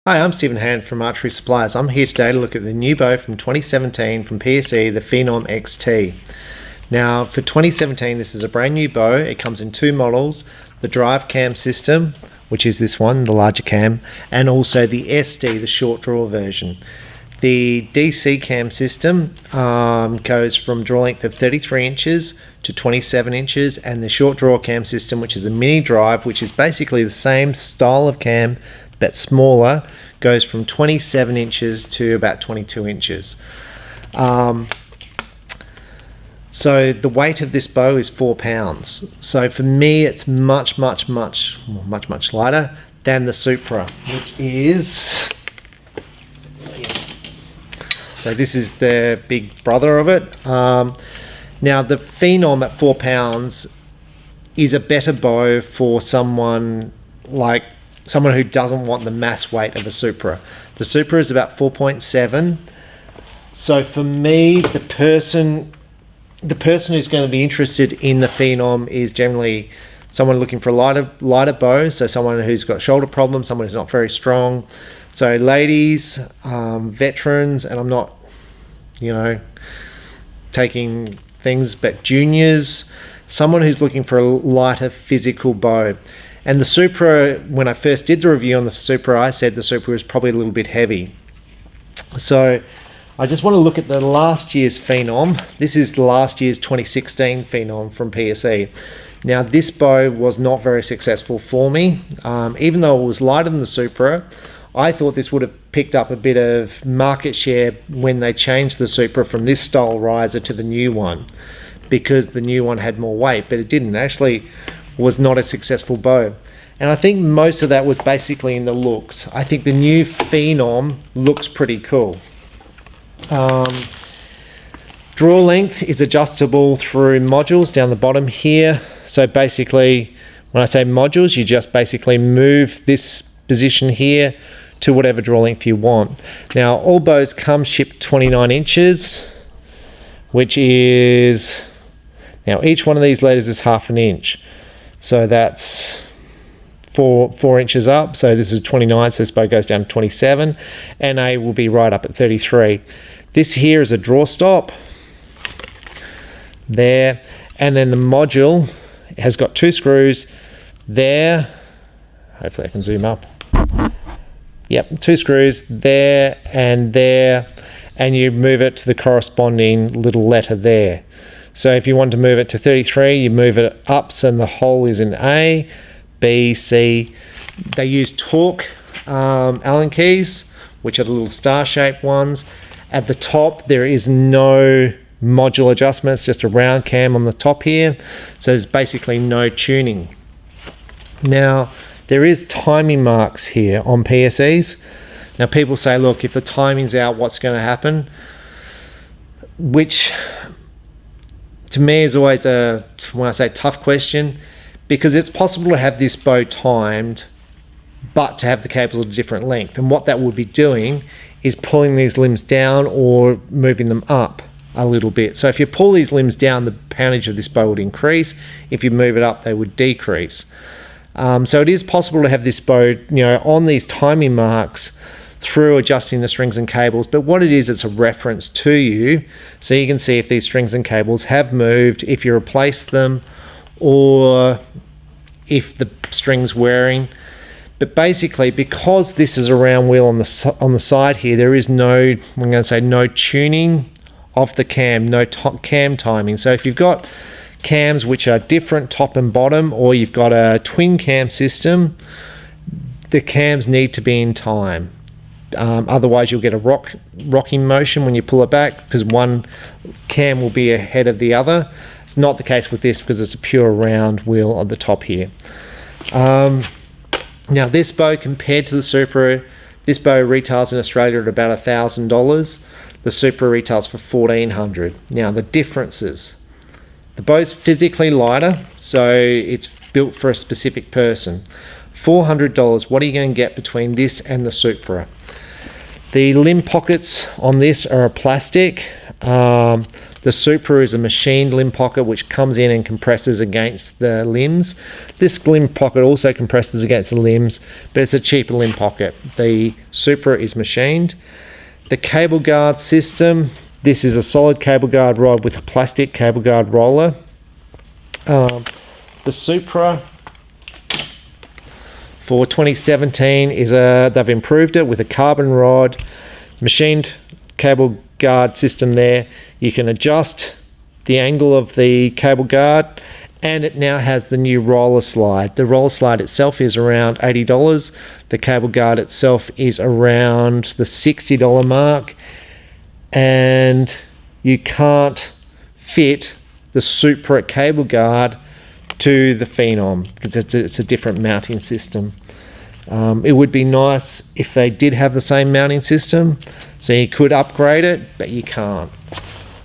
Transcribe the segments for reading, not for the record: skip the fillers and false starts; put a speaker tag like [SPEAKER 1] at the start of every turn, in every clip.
[SPEAKER 1] Hi, I'm Stephen Hand from Archery Supplies. I'm here today to look at the new bow from 2017 from PSE, the Phenom XT. Now, for 2017, this is a brand new bow. It comes in two models, the drive cam system, which is this one, the larger cam, and also the SD, the short draw version. The DC cam system goes from draw length of 33 inches to 27 inches, and the short draw cam system, which is a mini drive, which is basically the same style of cam but smaller, goes from 27 inches to about 22 inches. So the weight of this bow is 4 pounds. So for me, it's much lighter than the Supra, which is, so this is the big brother of it. Now the Phenom at 4 pounds is a better bow for someone who doesn't want the mass weight of a Supra. The Supra is about 4.7. So for me, the person who's going to be interested in the Phenom is generally someone looking for a lighter bow, so someone who's got shoulder problems, someone who's not very strong. So ladies, veterans, and I'm not, taking things, but juniors, someone who's looking for a lighter physical bow. And the Supra, when I first did the review on the Supra, I said the Supra was probably a little bit heavy. So I just want to look at the last year's Phenom. This is last year's 2016 Phenom from PSE. Now this bow was not very successful for me. Even though it was lighter than the Supra, I thought this would have picked up a bit of market share when they changed the Supra from this style riser to the new one, because the new one had more weight, but it didn't. Actually was not a successful bow. And I think most of that was basically in the looks. I think the new Phenom looks pretty cool. Draw length is adjustable through modules down the bottom here. So basically, when I say modules, you just basically move this position here to whatever draw length you want. Now, all bows come shipped 29 inches, which is, now each one of these letters is half an inch. So that's four inches up. So this is 29, so this bow goes down to 27, and A will be right up at 33. This here is a draw stop there, and then the module has got two screws there. Hopefully I can zoom up. Yep, two screws there, and you move it to the corresponding little letter there. So if you want to move it to 33, you move it up so the hole is in A, B, C. They use torque Allen keys, which are the little star-shaped ones. At the top, there is no module adjustments, just a round cam on the top here. So there's basically no tuning. Now, there is timing marks here on PSEs. Now, people say, look, if the timing's out, what's going to happen? Which, to me, is always when I say tough question, because it's possible to have this bow timed, but to have the cables at a different length. And what that would be doing is pulling these limbs down or moving them up a little bit. So if you pull these limbs down, the poundage of this bow would increase. If you move it up, they would decrease. So it is possible to have this bow, on these timing marks through adjusting the strings and cables, but what it is, it's a reference to you, so you can see if these strings and cables have moved, if you replace them, or if the string's wearing. But basically, because this is a round wheel on the side here, there is no, I'm going to say, no tuning of the cam, no cam timing. So if you've got cams which are different top and bottom, or you've got a twin cam system, the cams need to be in time. Otherwise you'll get a rocking motion when you pull it back, because one cam will be ahead of the other. It's not the case with this, because it's a pure round wheel on the top here. Now this bow, compared to the Supra, this bow retails in Australia at about $1,000. The Supra retails for $1,400. Now the differences: the bow's physically lighter, so it's built for a specific person. $400, what are you going to get between this and the Supra? The limb pockets on this are a plastic. The Supra is a machined limb pocket which comes in and compresses against the limbs. This limb pocket also compresses against the limbs, but it's a cheaper limb pocket. The Supra is machined. The cable guard system, this is a solid cable guard rod with a plastic cable guard roller. The Supra for 2017 they've improved it with a carbon rod, machined cable guard system there. You can adjust the angle of the cable guard, and it now has the new roller slide. The roller slide itself is around $80. The cable guard itself is around the $60 mark, and you can't fit the Supra cable guard to the Phenom because it's a different mounting system. It would be nice if they did have the same mounting system, so you could upgrade it, but you can't.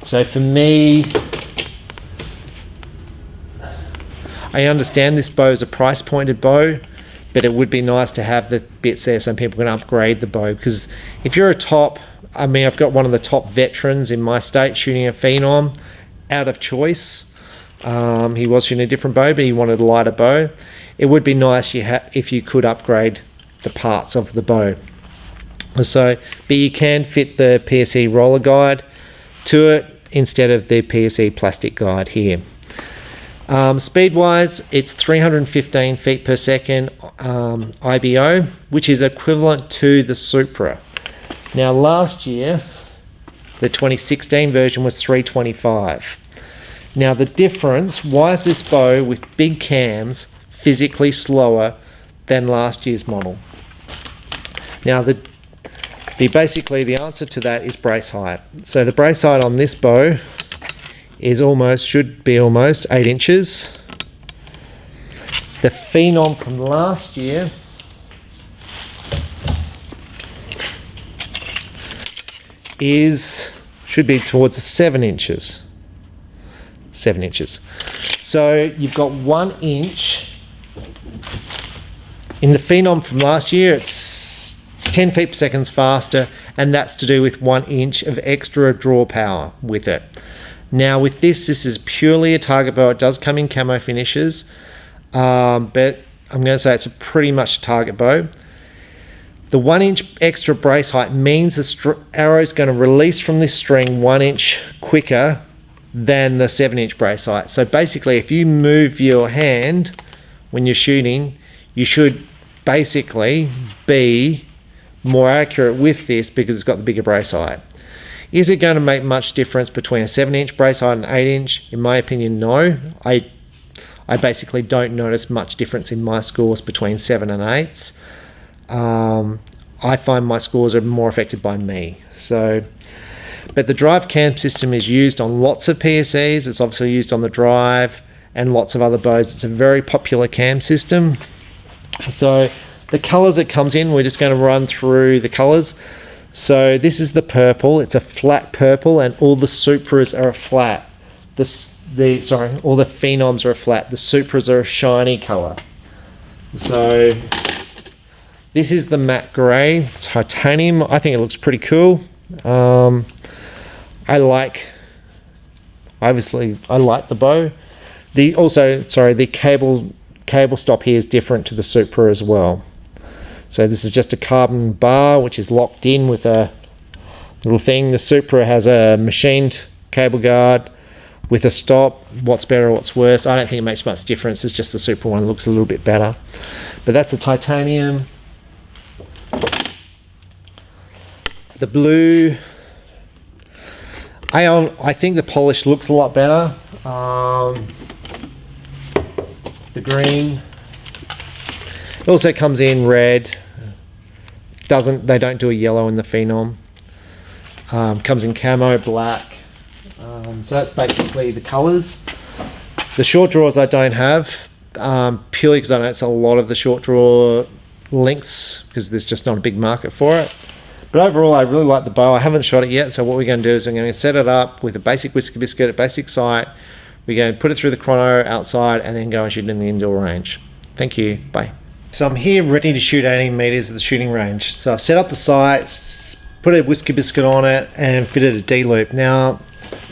[SPEAKER 1] So for me, I understand this bow is a price pointed bow, but it would be nice to have the bits there so people can upgrade the bow. Because if you're I've got one of the top veterans in my state shooting a Phenom out of choice. He was shooting a different bow, but he wanted a lighter bow. It would be nice if you could upgrade the parts of the bow. But you can fit the PSE roller guide to it instead of the PSE plastic guide here. Speed-wise, it's 315 feet per second IBO, which is equivalent to the Supra. Now last year, the 2016 version was 325. Now the difference, why is this bow with big cams physically slower than last year's model? Now basically the answer to that is brace height. So the brace height on this bow is should be almost 8 inches. The Phenom from last year should be towards 7 inches. 7 inches. So you've got 1 inch. In the Phenom from last year, it's 10 feet per second faster, and that's to do with 1 inch of extra draw power with it. Now with this is purely a target bow. It does come in camo finishes, but I'm going to say it's pretty much a target bow. The 1 inch extra brace height means the arrow is going to release from this string 1 inch quicker than the 7 inch brace height. So basically, if you move your hand when you're shooting, you should basically be more accurate with this because it's got the bigger brace height. Is it going to make much difference between a 7 inch brace height and 8 inch? In my opinion, no. I basically don't notice much difference in my scores between 7 and 8s. I find my scores are more affected by me. But the drive cam system is used on lots of PSEs. It's obviously used on the drive and lots of other bows. It's a very popular cam system. So the colors it comes in, we're just going to run through the colors. So this is the purple. It's a flat purple, and all the Supras are flat. All the Phenoms are flat. The Supras are a shiny color. So this is the matte gray titanium. I think it looks pretty cool. I like the bow. The cable stop here is different to the Supra as well. So this is just a carbon bar which is locked in with a little thing. The Supra has a machined cable guard with a stop. What's better, what's worse? I don't think it makes much difference. It's just the Supra one looks a little bit better. But that's a titanium. The blue, I think the polish looks a lot better. The green, it also comes in red. They don't do a yellow in the Phenom. Comes in camo, black. So that's basically the colors. The short draws I don't have, purely because I don't sell a lot of the short draw lengths because there's just not a big market for it. But overall, I really like the bow. I haven't shot it yet, so what we're going to do is we're going to set it up with a basic whiskey biscuit, a basic sight. We're going to put it through the chrono outside and then go and shoot it in the indoor range. Thank you. Bye. So I'm here ready to shoot 18 meters at the shooting range. So I set up the sight, put a whiskey biscuit on it, and fitted a D-loop. Now,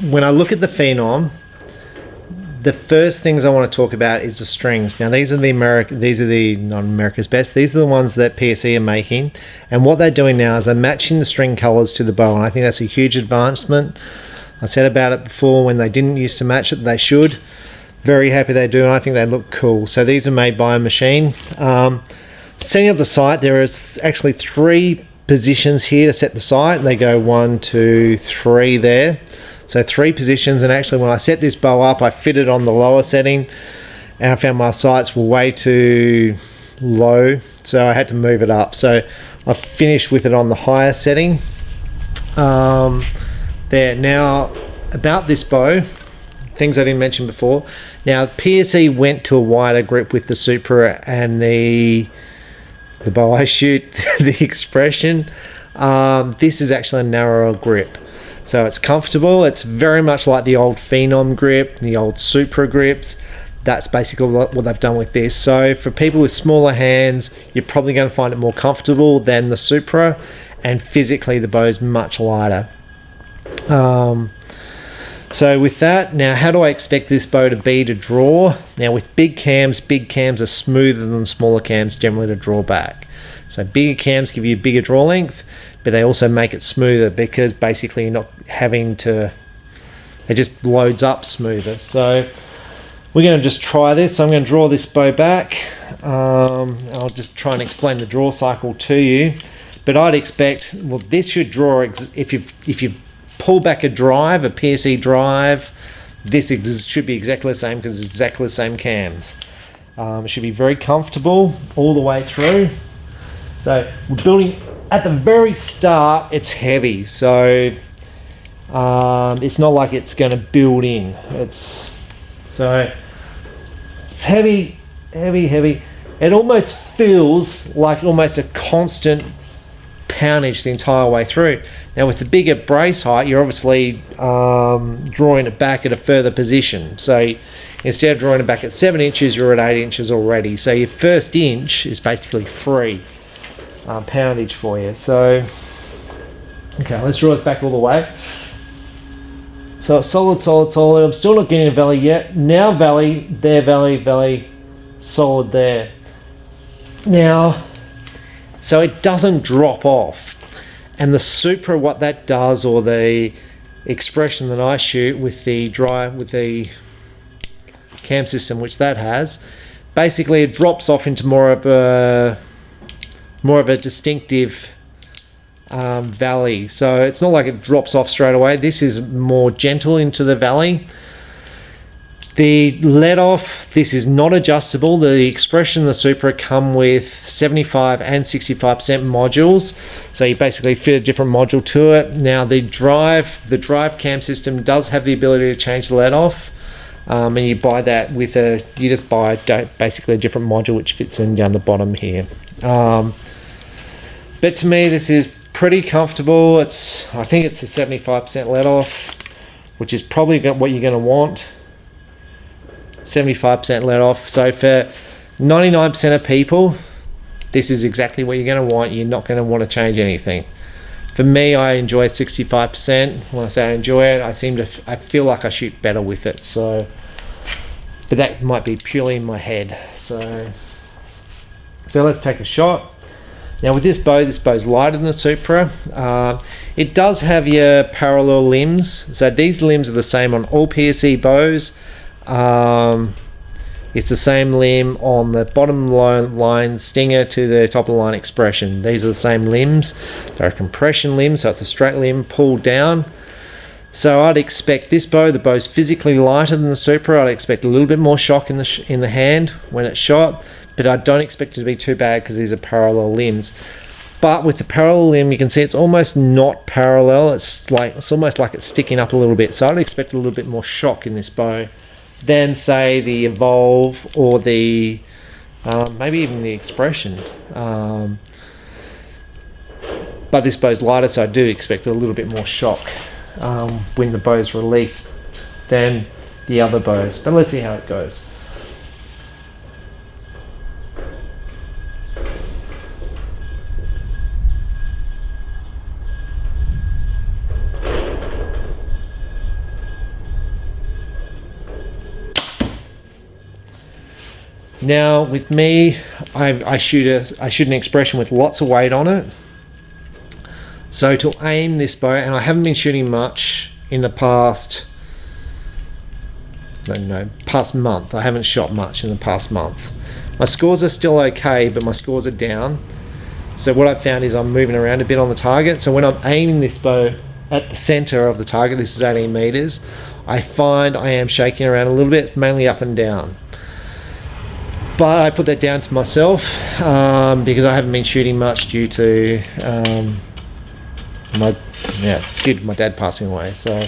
[SPEAKER 1] when I look at the Phenom, the first things I want to talk about is the strings. Now these are not America's Best. These are the ones that PSE are making, and what they're doing now is they're matching the string colors to the bow, and I think that's a huge advancement. I said about it before when they didn't used to match it, they should. Very happy they do, and I think they look cool. So these are made by a machine. Setting up the sight, there is actually 3 positions here to set the sight. They go 1, 2, 3 there. So 3 positions, and actually when I set this bow up, I fitted on the lower setting, and I found my sights were way too low, so I had to move it up. So I finished with it on the higher setting. There. Now, about this bow, things I didn't mention before. Now, PSE went to a wider grip with the Supra and the bow I shoot, the Expression. This is actually a narrower grip. So it's comfortable. It's very much like the old Phenom grip, the old Supra grips. That's basically what they've done with this. So for people with smaller hands, you're probably going to find it more comfortable than the Supra, and physically the bow is much lighter. So with that, now how do I expect this bow to be to draw? Now with big cams are smoother than smaller cams generally to draw back. So bigger cams give you bigger draw length, but they also make it smoother because basically you're not having to, it just loads up smoother. So we're going to just try this. So I'm going to draw this bow back. I'll just try and explain the draw cycle to you. But I'd expect, well, this should draw, if you pull back a drive, a PSE drive, this should be exactly the same because it's exactly the same cams. It should be very comfortable all the way through. So we're building, at the very start, it's heavy. So it's not like it's going to build in. It's heavy, heavy, heavy. It almost feels like almost a constant poundage the entire way through. Now with the bigger brace height, you're obviously drawing it back at a further position. So instead of drawing it back at 7 inches, you're at 8 inches already. So your first inch is basically free poundage for you. So okay, let's draw this back all the way. So it's solid, solid, solid. I'm still not getting a valley yet. Now valley, there valley, valley, solid there. Now, so it doesn't drop off. And the Supra, what that does, or the Expression that I shoot with the cam system, which that has, basically it drops off into more of a distinctive valley. So it's not like it drops off straight away. This is more gentle into the valley. The let off, this is not adjustable. The Expression and the Supra come with 75 and 65% modules. So you basically fit a different module to it. Now the drive cam system does have the ability to change the let off. And you buy that with you just buy basically a different module which fits in down the bottom here. But to me, this is pretty comfortable. I think it's a 75% let off, which is probably what you're going to want. 75% let off. So for 99% of people, this is exactly what you're going to want. You're not going to want to change anything. For me, I enjoy 65%. When I say I enjoy it, I feel like I shoot better with it. So, but that might be purely in my head. So let's take a shot. Now with this bow's lighter than the Supra. It does have your parallel limbs. So these limbs are the same on all PSE bows. It's the same limb on the bottom line Stinger to the top of the line Expression. These are the same limbs. They're a compression limb, so it's a straight limb pulled down. So I'd expect this bow, the bow's physically lighter than the Supra. I'd expect a little bit more shock in the hand when it's shot, but I don't expect it to be too bad because these are parallel limbs. But with the parallel limb, you can see it's almost not parallel. It's almost like it's sticking up a little bit. So I'd expect a little bit more shock in this bow than say the Evolve or the maybe even the Expression. But this bow's lighter, so I do expect a little bit more shock when the bow's released than the other bows. But let's see how it goes. Now with me, I shoot an expression with lots of weight on it. So to aim this bow, and I haven't been shooting much in the past month. I haven't shot much in the past month. My scores are still okay, but my scores are down. So what I've found is I'm moving around a bit on the target. So when I'm aiming this bow at the center of the target, this is 18 meters, I find I am shaking around a little bit, mainly up and down. But I put that down to myself because I haven't been shooting much due to my dad passing away. So,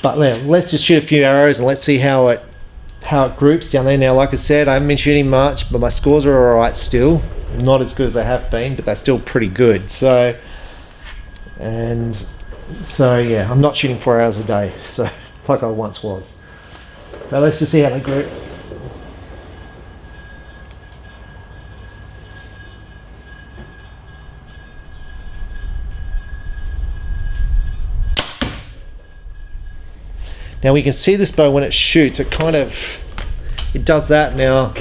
[SPEAKER 1] but let's just shoot a few arrows and let's see how it groups down there. Now, like I said, I haven't been shooting much, but my scores are all right still. Not as good as they have been, but they're still pretty good. So yeah, I'm not shooting 4 hours a day, so like I once was. So let's just see how they group. Now we can see this bow when it shoots, it does that. Now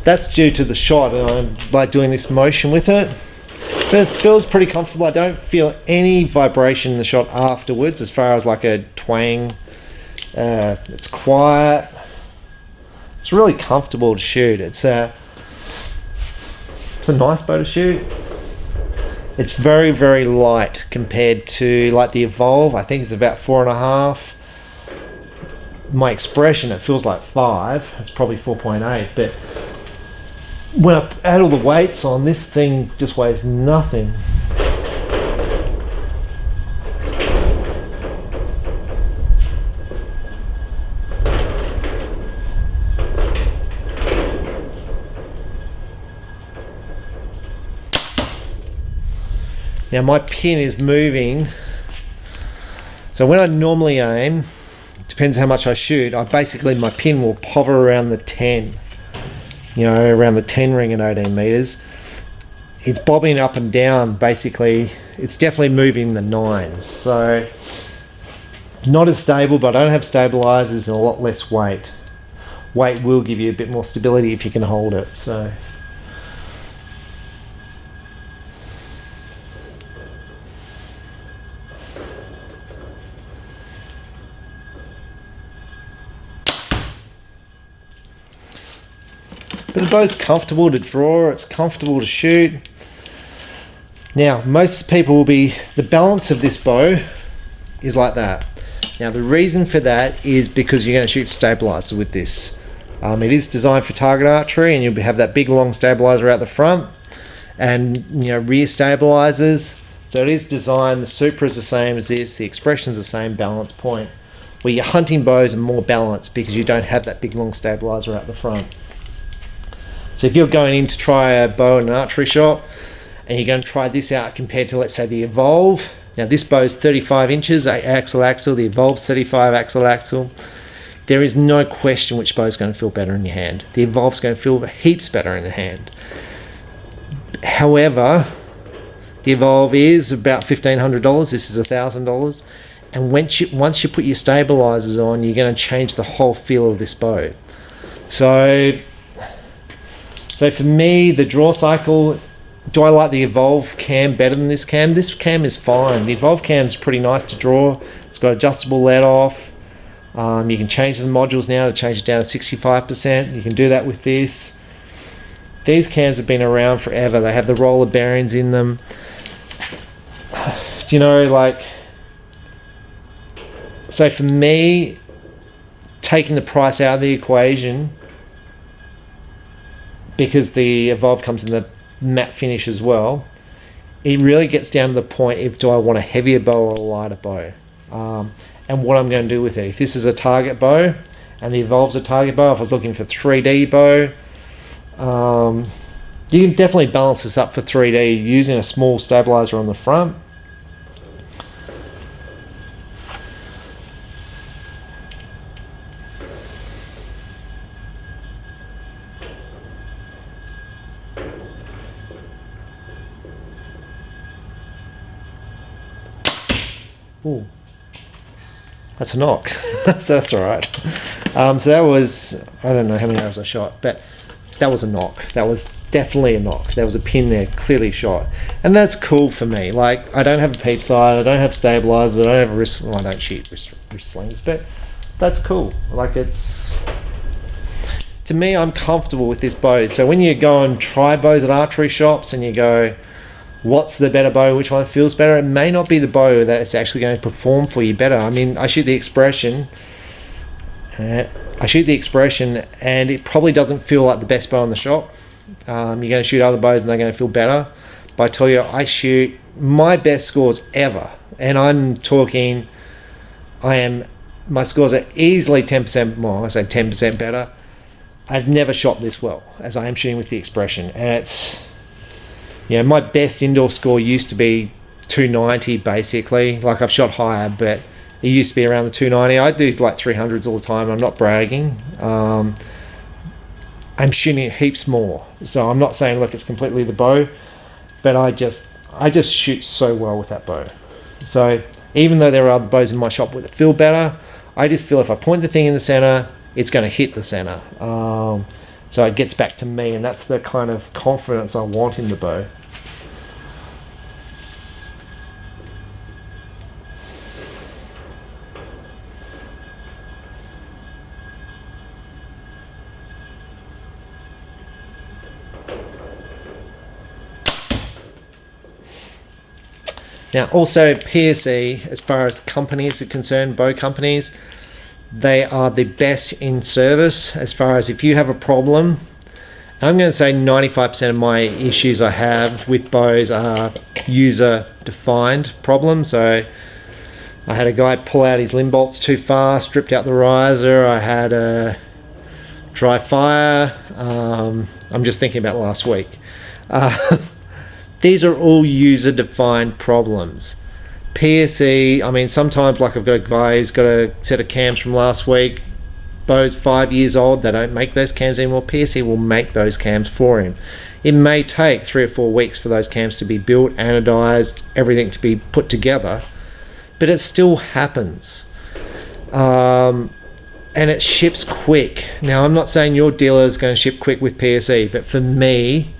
[SPEAKER 1] that's due to the shot, and I'm like doing this motion with it, but it feels pretty comfortable. I don't feel any vibration in the shot afterwards as far as like a twang. It's quiet. It's really comfortable to shoot. It's a nice bow to shoot. It's very, very light compared to like the Evolve. I think it's about 4.5. My expression, it feels like 5. It's probably 4.8. But when I add all the weights on, this thing just weighs nothing. Now my pin is moving, so when I normally aim, depends how much I shoot, my pin will hover around the 10, around the 10 ring at 18 meters. It's bobbing up and down, basically. It's definitely moving the 9s, so not as stable, but I don't have stabilizers and a lot less weight. Weight will give you a bit more stability if you can hold it. So but the bow's comfortable to draw, it's comfortable to shoot. Now, most people the balance of this bow is like that. Now, the reason for that is because you're going to shoot stabilizer with this. It is designed for target archery, and you'll have that big long stabilizer out the front and rear stabilizers. So it is designed, the Supra is the same as this, the Expression is the same balance point, where your hunting bows are more balanced because you don't have that big long stabilizer out the front. So if you're going in to try a bow in an archery shop and you're going to try this out compared to, let's say, the Evolve. Now this bow is 35 inches axle, the Evolve's 35 axle. There is no question which bow is going to feel better in your hand. The Evolve's going to feel heaps better in the hand. However, the Evolve is about $1,500. This is $1,000. And once you put your stabilizers on, you're going to change the whole feel of this bow. So for me, the draw cycle, do I like the Evolve cam better than this cam? This cam is fine. The Evolve cam is pretty nice to draw. It's got adjustable let off. You can change the modules now to change it down to 65%. You can do that with this. These cams have been around forever. They have the roller bearings in them. So for me, taking the price out of the equation, because the Evolve comes in the matte finish as well, it really gets down to the point if do I want a heavier bow or a lighter bow, and what I'm going to do with it. If this is a target bow and the Evolve's a target bow, if I was looking for 3D bow, you can definitely balance this up for 3D using a small stabilizer on the front. Ooh, that's a knock. So that's all right. So that was, I don't know how many arrows I shot, but that was a knock. That was definitely a knock. There was a pin there, clearly shot. And that's cool for me. Like, I don't have a peep sight, I don't have stabilizers, I don't have a wrist, well, I don't shoot wrist slings, but that's cool. Like, it's, to me, I'm comfortable with this bow. So when you go and try bows at archery shops and you go, what's the better bow, which one feels better, it may not be the bow that it's actually going to perform for you better. I mean, I shoot the Expression, and it probably doesn't feel like the best bow in the shop. You're going to shoot other bows and they're going to feel better. But I tell you, I shoot my best scores ever, and I'm talking, my scores are easily 10% more. I say 10% better. I've never shot this well as I am shooting with the Expression, and it's, you know, my best indoor score used to be 290 basically. Like, I've shot higher, but it used to be around the 290. I do like 300s all the time. I'm not bragging. I'm shooting heaps more, so I'm not saying, look, it's completely the bow, but I just shoot so well with that bow. So even though there are other bows in my shop that feel better, I just feel if I point the thing in the center, it's going to hit the center. So it gets back to me, and that's the kind of confidence I want in the bow. Now, also PSE, as far as companies are concerned, bow companies, they are the best in service as far as if you have a problem. I'm going to say 95% of my issues I have with bows are user-defined problems. So I had a guy pull out his limb bolts too far, stripped out the riser. I had a dry fire. I'm just thinking about last week. These are all user-defined problems. PSE, I mean, sometimes, like, I've got a guy who's got a set of cams from last week, bow's 5 years old, they don't make those cams anymore. PSE will make those cams for him. It may take 3 or 4 weeks for those cams to be built, anodized, everything to be put together, but it still happens. And it ships quick. Now, I'm not saying your dealer is going to ship quick with PSE, but for me,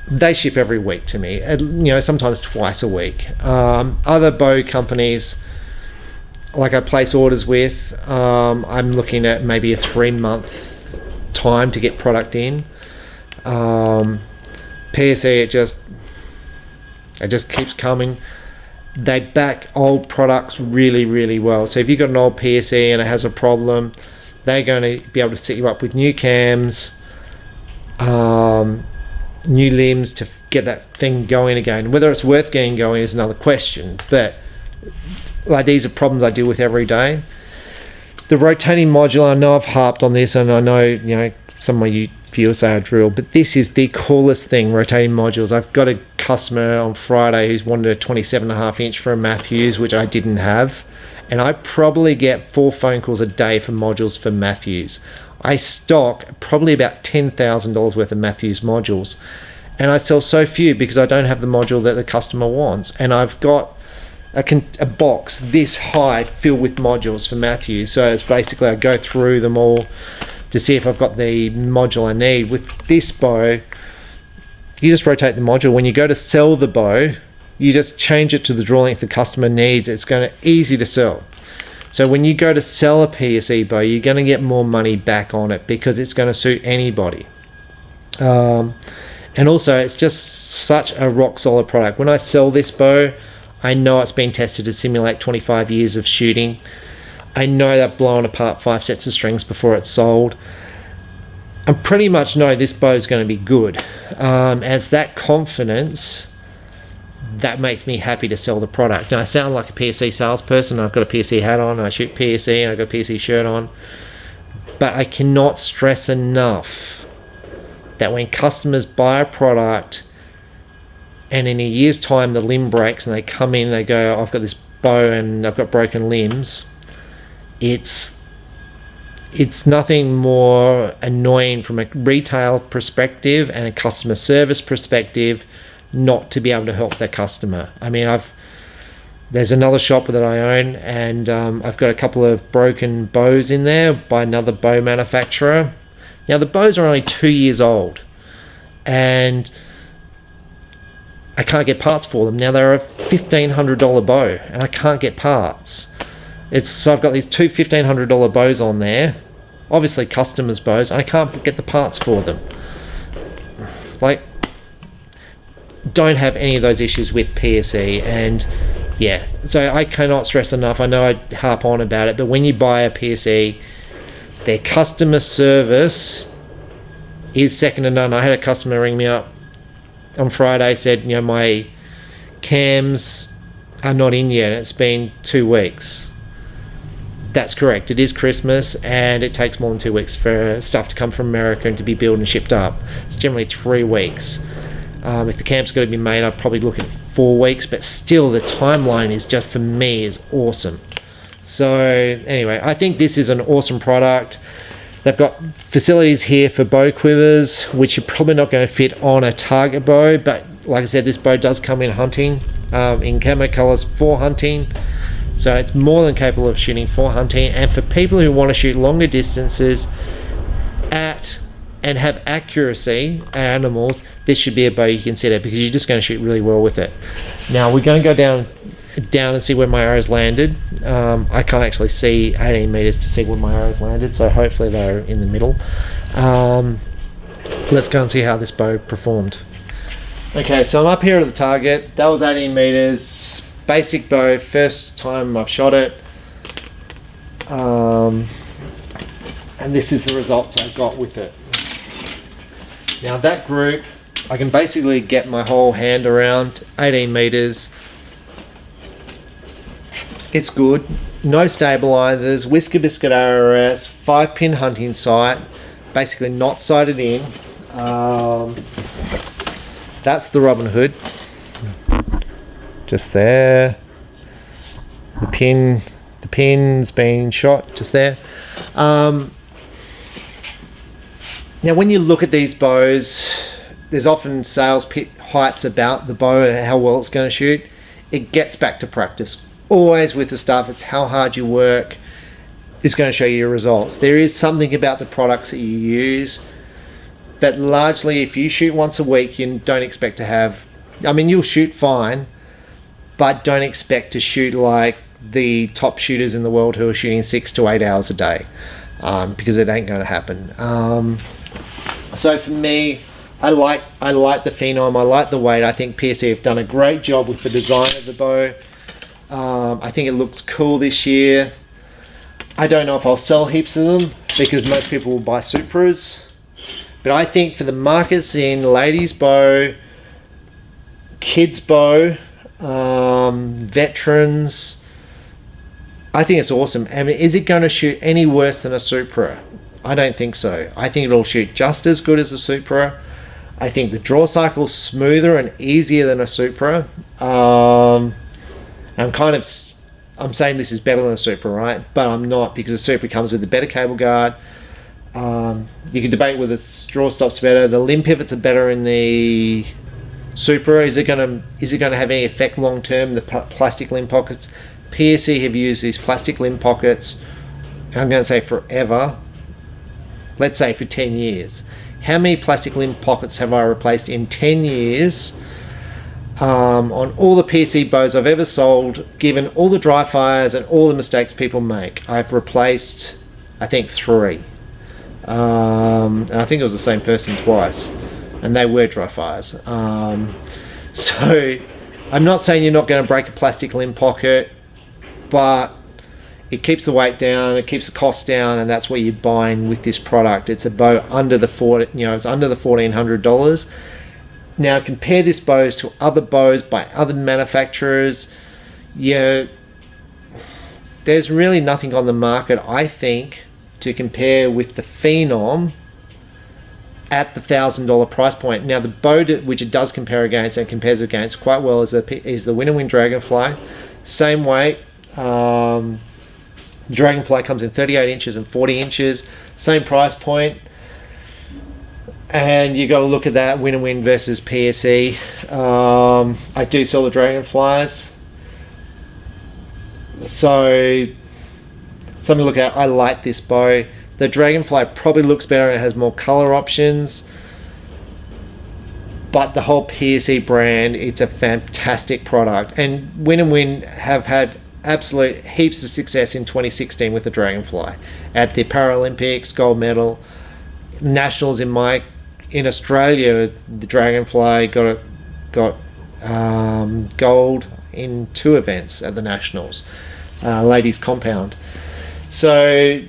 [SPEAKER 1] they ship every week to me, you know, sometimes twice a week. Other bow companies, like I place orders with, I'm looking at maybe a 3-month time to get product in. PSE, it just keeps coming. They back old products really, really well. So if you've got an old PSE and it has a problem, they're going to be able to set you up with new cams, new limbs to get that thing going again. Whether it's worth getting going is another question, but like, these are problems I deal with every day. The rotating module, I know I've harped on this, and I know, you know, some of you viewers say I drill, but this is the coolest thing, rotating modules. I've got a customer on Friday who's wanted a 27.5 inch for a Matthews, which I didn't have, and I probably get 4 phone calls a day for modules for Matthews. I stock probably about $10,000 worth of Matthews modules, and I sell so few because I don't have the module that the customer wants. And I've got a box this high filled with modules for Matthews. So it's basically, I go through them all to see if I've got the module I need. With this bow, you just rotate the module. When you go to sell the bow, you just change it to the draw length the customer needs. It's going to easy to sell. So when you go to sell a PSE bow, you're going to get more money back on it because it's going to suit anybody. And also, it's just such a rock solid product. When I sell this bow, I know it's been tested to simulate 25 years of shooting. I know they've blown apart 5 sets of strings before it's sold. I pretty much know this bow is going to be good. As that confidence, that makes me happy to sell the product. Now, I sound like a PSE salesperson. I've got a PSE hat on, I shoot PSE, and I've got a PSE shirt on. But I cannot stress enough that when customers buy a product and in a year's time the limb breaks and they come in and they go, I've got this bow and I've got broken limbs, it's nothing more annoying from a retail perspective and a customer service perspective not to be able to help their customer. I mean, There's another shop that I own, and I've got a couple of broken bows in there by another bow manufacturer. Now the bows are only 2 years old, and I can't get parts for them. Now they're a $1,500 bow, and I can't get parts. So I've got these two $1,500 bows on there, obviously customers' bows, and I can't get the parts for them. Like, don't have any of those issues with PSE, and yeah, so I cannot stress enough. I know I harp on about it, but when you buy a PSE, their customer service is second to none. I had a customer ring me up on Friday, said, you know, my cams are not in yet. It's been 2 weeks. That's correct. It is Christmas, and it takes more than 2 weeks for stuff to come from America and to be built and shipped up. It's generally 3 weeks. If the camp's got to be made, I'd probably look at 4 weeks, but still the timeline is just, for me, is awesome. So anyway, I think this is an awesome product. They've got facilities here for bow quivers, which are probably not going to fit on a target bow, but like I said, this bow does come in hunting, in camo colors for hunting. So it's more than capable of shooting for hunting, and for people who want to shoot longer distances and have accuracy at animals, this should be a bow you consider, because you're just going to shoot really well with it. Now we're going to go down and see where my arrows landed. I can't actually see 18 meters to see where my arrows landed, so hopefully they're in the middle. Let's go and see how this bow performed. Okay, so I'm up here at the target. That was 18 meters, basic bow, first time I've shot it. And this is the results I got with it. Now that group, I can basically get my whole hand around, 18 meters. It's good. No stabilizers, whisker biscuit RRS, 5-pin hunting sight, basically not sighted in. That's the Robin Hood. Just there. The pin's been shot just there. Now when you look at these bows, there's often sales hypes about the bow, how well it's going to shoot. It gets back to practice. Always with the stuff, it's how hard you work is going to show you your results. There is something about the products that you use, but largely if you shoot once a week, you don't expect to have, I mean, you'll shoot fine, but don't expect to shoot like the top shooters in the world who are shooting 6 to 8 hours a day, because it ain't going to happen. So for me, I like the Phenom, I like the weight. I think PSE have done a great job with the design of the bow. I think it looks cool this year. I don't know if I'll sell heaps of them, because most people will buy Supras, but I think for the markets in ladies bow, kids bow, veterans, I think it's awesome. I mean, is it going to shoot any worse than a Supra? I don't think so. I think it'll shoot just as good as a Supra. I think the draw cycle's smoother and easier than a Supra. I'm saying this is better than a Supra, right? But I'm not, because a Supra comes with a better cable guard. You can debate whether the draw stop's better. The limb pivots are better in the Supra. Is it going to have any effect long term? The plastic limb pockets. PSE have used these plastic limb pockets, I'm going to say forever. Let's say for 10 years. How many plastic limb pockets have I replaced in 10 years? On all the PSE bows I've ever sold, given all the dry fires and all the mistakes people make, I've replaced, I think, 3. And I think it was the same person twice, and they were dry fires. So I'm not saying you're not going to break a plastic limb pocket, but it keeps the weight down, it keeps the cost down, and that's what you're buying with this product. It's a bow under the it's under the $1,400. Now compare this bows to other bows by other manufacturers. Yeah, there's really nothing on the market, I think, to compare with the Phenom at the $1,000 price point. Now the bow which it does compare against and compares against quite well is the Win and Win Dragonfly. Same weight. Dragonfly comes in 38 inches and 40 inches, same price point, and you got to look at that Win and Win versus PSE. I do sell the Dragonflies. So something to look at. I like this bow. The Dragonfly probably looks better and it has more color options. But the whole PSE brand, it's a fantastic product. And Win have had absolute heaps of success in 2016 with the Dragonfly. At the Paralympics, gold medal. Nationals in Australia, the Dragonfly got gold in 2 events at the Nationals, ladies compound. So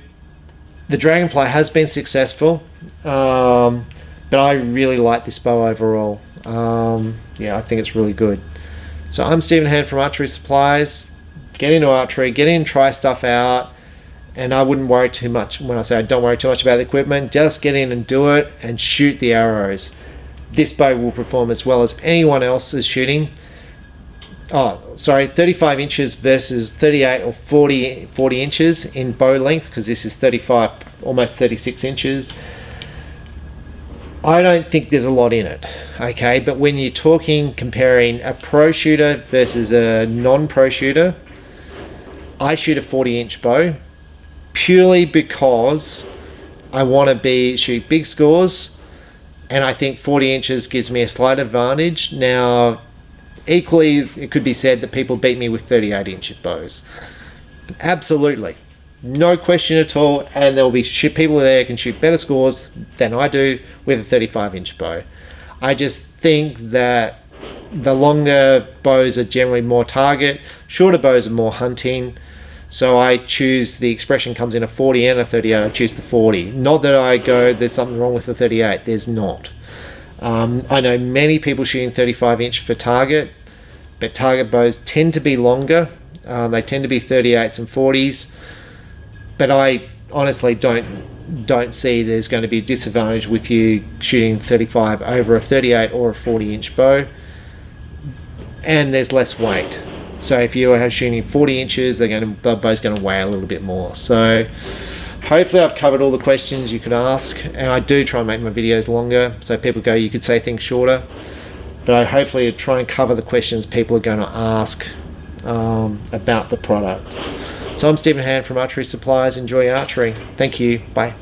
[SPEAKER 1] the Dragonfly has been successful, but I really like this bow overall. Yeah, I think it's really good. So I'm Stephen Hand from Archery Supplies. Get into archery, get in, try stuff out, and I wouldn't worry too much. When I say I don't worry too much about the equipment, just get in and do it and shoot the arrows. This bow will perform as well as anyone else is shooting. 35 inches versus 38 or 40 inches in bow length, because this is 35, almost 36 inches. I don't think there's a lot in it, okay? But when you're talking comparing a pro shooter versus a non-pro shooter, I shoot a 40-inch bow purely because I want to shoot big scores, and I think 40 inches gives me a slight advantage. Now, equally, it could be said that people beat me with 38-inch bows. Absolutely. No question at all, and there will be people there who can shoot better scores than I do with a 35-inch bow. I just think that the longer bows are generally more target, shorter bows are more hunting. So I choose, the expression comes in a 40 and a 38, I choose the 40. Not that I go, there's something wrong with the 38, there's not. I know many people shooting 35-inch for target, but target bows tend to be longer. They tend to be 38s and 40s. But I honestly don't see there's going to be a disadvantage with you shooting 35 over a 38 or a 40-inch bow. And there's less weight. So if you are shooting 40 inches, the bow's going to weigh a little bit more. So hopefully I've covered all the questions you could ask, and I do try and make my videos longer, so people go, you could say things shorter, but I hopefully try and cover the questions people are going to ask about the product. So I'm Stephen Hand from Archery Supplies. Enjoy archery. Thank you. Bye.